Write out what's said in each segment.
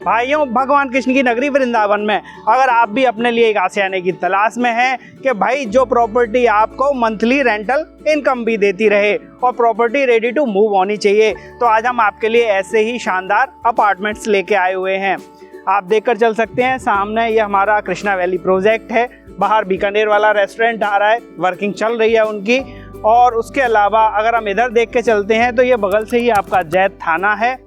भाइयों, भगवान कृष्ण की नगरी वृंदावन में अगर आप भी अपने लिए एक आशियाने की तलाश में हैं कि भाई जो प्रॉपर्टी आपको मंथली रेंटल इनकम भी देती रहे और प्रॉपर्टी रेडी टू मूव होनी चाहिए, तो आज हम आपके लिए ऐसे ही शानदार अपार्टमेंट्स लेके आए हुए हैं। आप देखकर चल सकते हैं, सामने ये हमारा कृष्णा वैली प्रोजेक्ट है। बाहर बीकानेर वाला रेस्टोरेंट आ रहा है, वर्किंग चल रही है उनकी। और उसके अलावा अगर हम इधर देख के चलते हैं तो ये बगल से ही आपका जैत थाना है।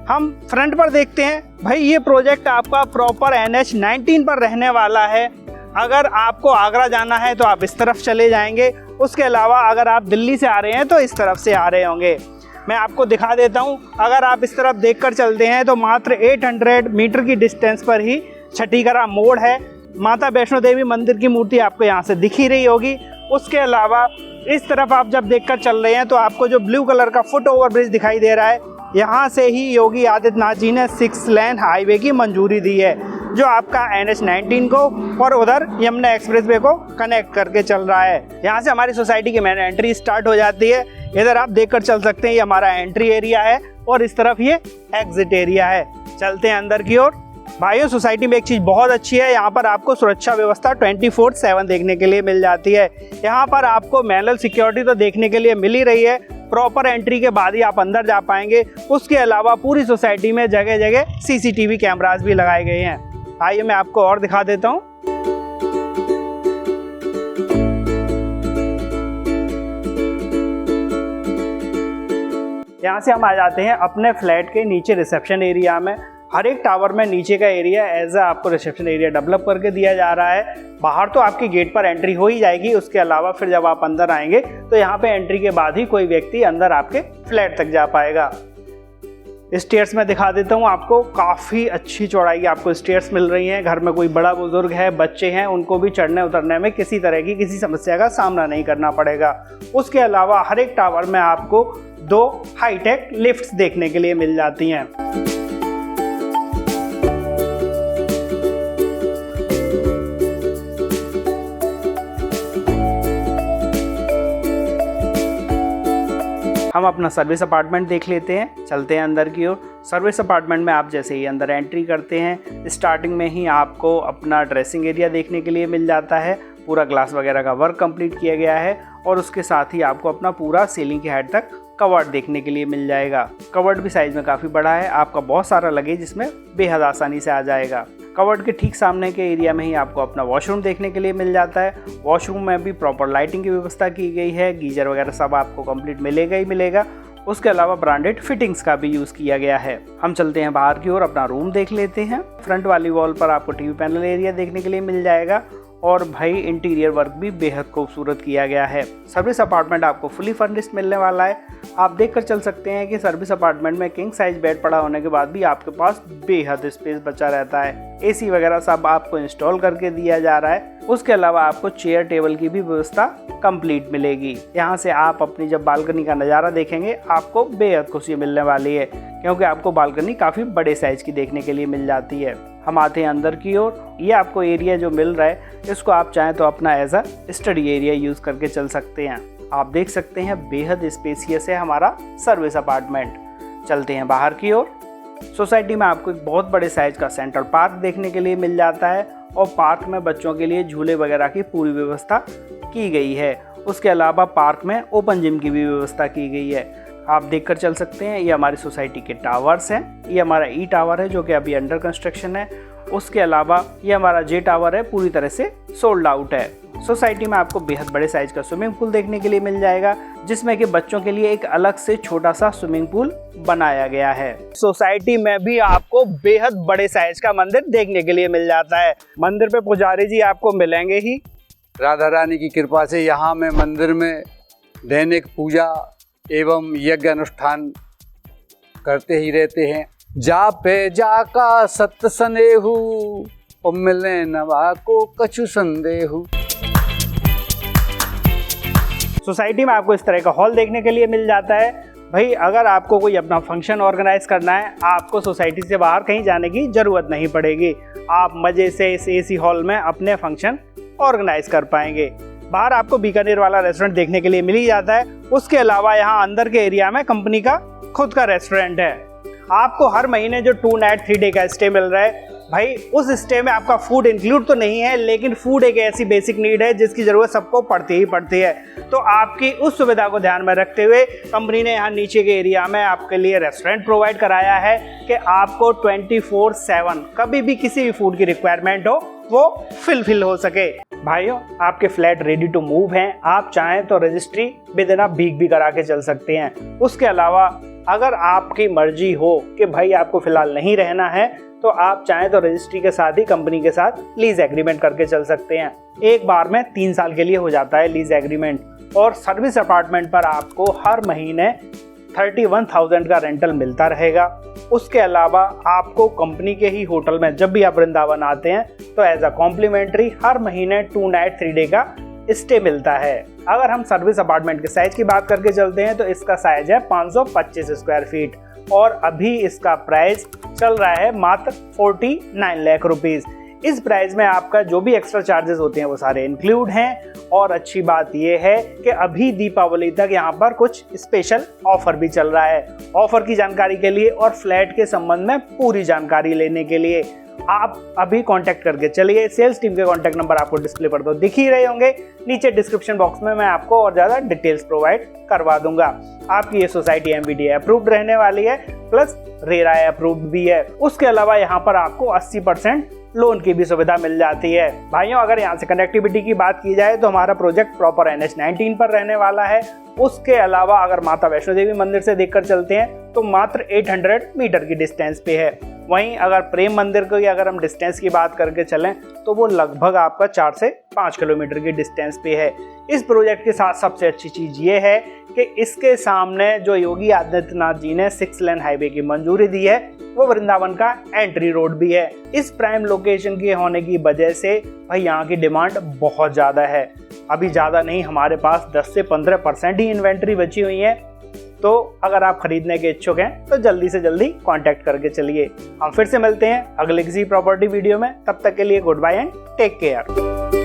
हम फ्रंट पर देखते हैं, भाई ये प्रोजेक्ट आपका प्रॉपर NH 19 पर रहने वाला है। अगर आपको आगरा जाना है तो आप इस तरफ चले जाएंगे, उसके अलावा अगर आप दिल्ली से आ रहे हैं तो इस तरफ से आ रहे होंगे। मैं आपको दिखा देता हूँ, अगर आप इस तरफ देखकर चलते हैं तो मात्र 800 मीटर की डिस्टेंस पर ही छठीकरा मोड़ है। माता वैष्णो देवी मंदिर की मूर्ति आपको यहाँ से दिख ही रही होगी। उसके अलावा इस तरफ आप जब देखकर चल रहे हैं तो आपको जो ब्लू कलर का फुट ओवर ब्रिज दिखाई दे रहा है, यहाँ से ही योगी आदित्यनाथ जी ने 6 लेन हाईवे की मंजूरी दी है, जो आपका NH 19 को और उधर यमुना एक्सप्रेसवे को कनेक्ट करके चल रहा है। यहाँ से हमारी सोसाइटी की मेन एंट्री स्टार्ट हो जाती है। इधर आप देखकर चल सकते हैं, ये हमारा एंट्री एरिया है और इस तरफ ये एग्जिट एरिया है। चलते हैं अंदर की ओर। भाइयों, सोसाइटी में एक चीज़ बहुत अच्छी है, यहाँ पर आपको सुरक्षा व्यवस्था 24/7 देखने के लिए मिल जाती है। यहाँ पर आपको मैनुअल सिक्योरिटी तो देखने के लिए मिल ही रही है, प्रॉपर एंट्री के बाद ही आप अंदर जा पाएंगे। उसके अलावा पूरी सोसाइटी में जगह जगह CCTV कैमरास भी लगाए गए हैं। आइए मैं आपको और दिखा देता हूँ। यहाँ से हम आ जाते हैं अपने फ्लैट के नीचे रिसेप्शन एरिया में। हर एक टावर में नीचे का एरिया एज आपको रिसेप्शन एरिया डेवलप करके दिया जा रहा है। बाहर तो आपकी गेट पर एंट्री हो ही जाएगी, उसके अलावा फिर जब आप अंदर आएंगे तो यहाँ पे एंट्री के बाद ही कोई व्यक्ति अंदर आपके फ्लैट तक जा पाएगा। स्टेयर्स में दिखा देता हूँ आपको, काफ़ी अच्छी चौड़ाई आपको स्टेयर्स मिल रही हैं। घर में कोई बड़ा बुजुर्ग है, बच्चे हैं, उनको भी चढ़ने उतरने में किसी तरह की किसी समस्या का सामना नहीं करना पड़ेगा। उसके अलावा हर एक टावर में आपको 2 हाईटेक लिफ्ट्स देखने के लिए मिल जाती हैं। हम अपना सर्विस अपार्टमेंट देख लेते हैं। चलते हैं अंदर की ओर। सर्विस अपार्टमेंट में आप जैसे ही अंदर एंट्री करते हैं, स्टार्टिंग में ही आपको अपना ड्रेसिंग एरिया देखने के लिए मिल जाता है। पूरा ग्लास वगैरह का वर्क कंप्लीट किया गया है और उसके साथ ही आपको अपना पूरा सीलिंग की हाइट तक कवर्ड देखने के लिए मिल जाएगा। कवर्ड भी साइज में काफ़ी बड़ा है, आपका बहुत सारा लगेज इसमें बेहद आसानी से आ जाएगा। कवर्ड के ठीक सामने के एरिया में ही आपको अपना वॉशरूम देखने के लिए मिल जाता है। वॉशरूम में भी प्रॉपर लाइटिंग की व्यवस्था की गई है, गीजर वगैरह सब आपको कंप्लीट मिलेगा ही मिलेगा। उसके अलावा ब्रांडेड फिटिंग्स का भी यूज़ किया गया है। हम चलते हैं बाहर की ओर, अपना रूम देख लेते हैं। फ्रंट वाली वॉल पर आपको TV पैनल एरिया देखने के लिए मिल जाएगा और भाई इंटीरियर वर्क भी बेहद खूबसूरत किया गया है। सर्विस अपार्टमेंट आपको फुली फर्निश्ड मिलने वाला है। आप देखकर चल सकते हैं कि सर्विस अपार्टमेंट में किंग साइज बेड पड़ा होने के बाद भी आपके पास बेहद स्पेस बचा रहता है। AC वगैरह सब आपको इंस्टॉल करके दिया जा रहा है। उसके अलावा आपको चेयर टेबल की भी व्यवस्था कंप्लीट मिलेगी। यहाँ से आप अपनी जब बालकनी का नज़ारा देखेंगे आपको बेहद खुशी मिलने वाली है, क्योंकि आपको बालकनी काफ़ी बड़े साइज की देखने के लिए मिल जाती है। हम आते हैं अंदर की ओर। ये आपको एरिया जो मिल रहा है, इसको आप चाहें तो अपना as a study area use करके चल सकते हैं। आप देख सकते हैं बेहद स्पेसियस है हमारा सर्विस अपार्टमेंट। चलते हैं बाहर की ओर। सोसाइटी में आपको एक बहुत बड़े साइज का सेंट्रल पार्क देखने के लिए मिल जाता है और पार्क में बच्चों के लिए झूले वगैरह की पूरी व्यवस्था की गई है। उसके अलावा पार्क में ओपन जिम की भी व्यवस्था की गई है। आप देखकर चल सकते हैं, ये हमारी सोसाइटी के टावर्स हैं। ये हमारा E टावर है जो कि अभी अंडर कंस्ट्रक्शन है। उसके अलावा ये हमारा J टावर है, पूरी तरह से सोल्ड आउट है। सोसाइटी में आपको बेहद बड़े साइज का स्विमिंग पूल देखने के लिए मिल जाएगा, जिसमें कि बच्चों के लिए एक अलग से छोटा सा स्विमिंग पूल बनाया गया है। सोसाइटी में भी आपको बेहद बड़े साइज का मंदिर देखने के लिए मिल जाता है। मंदिर पे पुजारी जी आपको मिलेंगे ही। राधा रानी की कृपा से यहाँ में मंदिर में दैनिक पूजा एवं यज्ञ अनुष्ठान करते ही रहते हैं। जा पे जाका सत्य सनेहु और मिलने नवा को कछु संदेहु। सोसाइटी में आपको इस तरह का हॉल देखने के लिए मिल जाता है। भाई अगर आपको कोई अपना फंक्शन ऑर्गेनाइज करना है, आपको सोसाइटी से बाहर कहीं जाने की ज़रूरत नहीं पड़ेगी। आप मज़े से इस AC हॉल में अपने फंक्शन ऑर्गेनाइज कर पाएंगे। बाहर आपको बीकानेर वाला रेस्टोरेंट देखने के लिए मिल ही जाता है। उसके अलावा यहाँ अंदर के एरिया में कंपनी का खुद का रेस्टोरेंट है। आपको हर महीने जो 2 नाइट 3 डे का स्टे मिल रहा है, भाई उस स्टे में आपका फूड इंक्लूड तो नहीं है, लेकिन फूड एक ऐसी बेसिक नीड है जिसकी ज़रूरत सबको पड़ती ही पड़ती है। तो आपकी उस सुविधा को ध्यान में रखते हुए कंपनी ने यहाँ नीचे के एरिया में आपके लिए रेस्टोरेंट प्रोवाइड कराया है कि आपको 24/7 कभी भी किसी भी फूड की रिक्वायरमेंट हो वो फिल हो सके। भाइयों, आपके फ्लैट रेडी टू मूव हैं, आप चाहें तो रजिस्ट्री बिना भीग भी करा के चल सकते हैं। उसके अलावा अगर आपकी मर्जी हो कि भाई आपको फिलहाल नहीं रहना है, तो आप चाहें तो रजिस्ट्री के साथ ही कंपनी के साथ लीज एग्रीमेंट करके चल सकते हैं। एक बार में 3 साल के लिए हो जाता है लीज एग्रीमेंट। और सर्विस अपार्टमेंट पर आपको हर महीने 31,000 का रेंटल मिलता रहेगा। उसके अलावा आपको कंपनी के ही होटल में जब भी आप वृंदावन आते हैं तो एज अ कॉम्प्लीमेंट्री हर महीने 2 नाइट 3 डे का स्टे मिलता है। अगर हम सर्विस अपार्टमेंट के साइज की बात करके चलते हैं तो इसका साइज है 525 स्क्वायर फीट और अभी इसका प्राइस चल रहा है मात्र 49 लाख रुपीस। इस प्राइस में आपका जो भी एक्स्ट्रा चार्जेस होते हैं वो सारे इंक्लूड हैं। और अच्छी बात यह है कि अभी दीपावली तक यहाँ पर कुछ स्पेशल ऑफर भी चल रहा है। ऑफर की जानकारी के लिए और फ्लैट के संबंध में पूरी जानकारी लेने के लिए आप अभी कांटेक्ट करके चलिए। सेल्स टीम के कांटेक्ट नंबर आपको डिस्प्ले पर तो दिख ही रहे होंगे, नीचे डिस्क्रिप्शन बॉक्स में मैं आपको और ज़्यादा डिटेल्स प्रोवाइड करवा दूंगा। आपकी ये सोसाइटी एमवीडीए अप्रूव्ड रहने वाली है, प्लस रेरा अप्रूव्ड भी है। उसके अलावा यहाँ पर आपको 80% लोन की भी सुविधा मिल जाती है। भाइयों, अगर यहाँ से कनेक्टिविटी की बात की जाए तो हमारा प्रोजेक्ट प्रॉपर NH19 पर रहने वाला है। उसके अलावा अगर माता वैष्णो देवी मंदिर से देखकर चलते हैं तो मात्र 800 मीटर की डिस्टेंस पे है। वहीं अगर प्रेम मंदिर की अगर हम डिस्टेंस की बात करके चलें तो वो लगभग आपका 4 से 5 किलोमीटर की डिस्टेंस पे है। इस प्रोजेक्ट के साथ सबसे अच्छी चीज़ ये है कि इसके सामने जो योगी आदित्यनाथ जी ने 6 लेन हाईवे की मंजूरी दी है वो वृंदावन का एंट्री रोड भी है। इस प्राइम लोकेशन के होने की वजह से भाई यहाँ की डिमांड बहुत ज़्यादा है। अभी ज़्यादा नहीं, हमारे पास 10 से 15% ही इन्वेंट्री बची हुई है। तो अगर आप खरीदने के इच्छुक हैं तो जल्दी से जल्दी कांटेक्ट करके चलिए। हम फिर से मिलते हैं अगले किसी प्रॉपर्टी वीडियो में। तब तक के लिए goodbye and take care.